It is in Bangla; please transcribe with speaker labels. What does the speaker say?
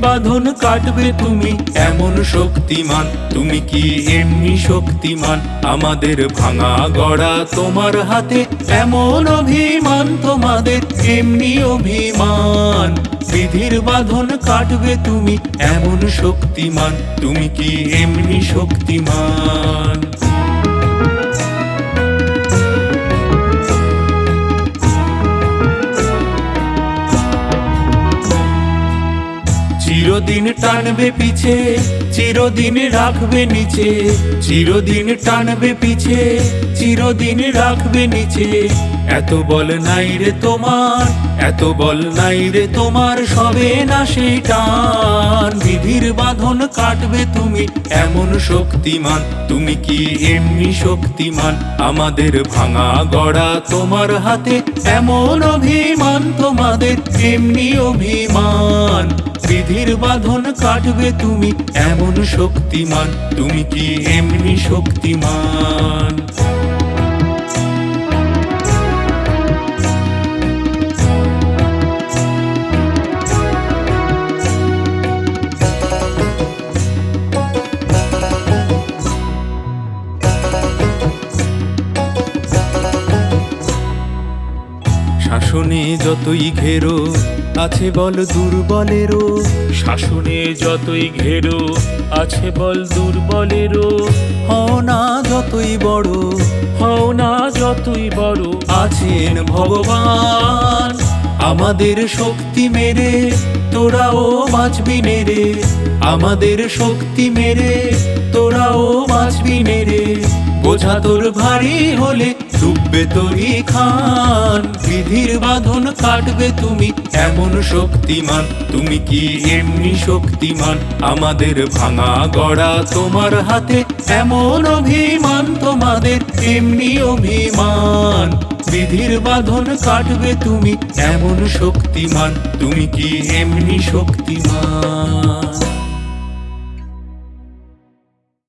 Speaker 1: বাঁধন কাটবে তুমি এমন শক্তিমান, তুমি কি এমনি শক্তিমান? আমাদের ভাঙা গড়া তোমার হাতে, এমন অভিমান তোমাদের এমনি অভিমান। বিধির বাঁধন কাটবে তুমি এমন শক্তিমান, তুমি কি এমনি শক্তিমান? চিরদিন টানবে পিছে, চিরদিন রাখবে নিচে, চিরদিন টানবে পিছে, চিরদিন রাখবে নিচে। এত বল নাই রে তোমার, এত বল নাই রে তোমার, সবে না সেই টান। বিধির বাঁধন কাটবে তুমি এমন শক্তিমান, তুমি কি এমনি শক্তিমান? আমাদের ভাঙা গড়া তোমার হাতে, এমন অভিমান তোমাদের এমনি অভিমান। বিধির বাঁধন কাটবে তুমি এমন শক্তিমান, তুমি কি এমনি শক্তিমান? শাসনে যতই ঘেরো আছে বল দুর্বলেরও, শাসনে যতই ঘেরো আছে বল দুর্বলেরও। হও না যতই বড়, হও না যতই বড়, আছেন ভগবান। আমাদের শক্তি মেরে তোরাও বাঁচবি নেরে, আমাদের শক্তি মেরে তোরাও বাঁচবি নেরে। বোঝা তোর ভারী হলে ডুববে তোরই খান। বিধির বাঁধন কাটবে তুমি এমন শক্তিমান, তুমি কি এমনি শক্তিমান? আমাদের ভাঙা গড়া তোমার হাতে, এমন অভিমান তোমাদের এমনি অভিমান। বিধির বাঁধন কাটবে তুমি এমন শক্তিমান, তুমি কি এমনি শক্তিমান?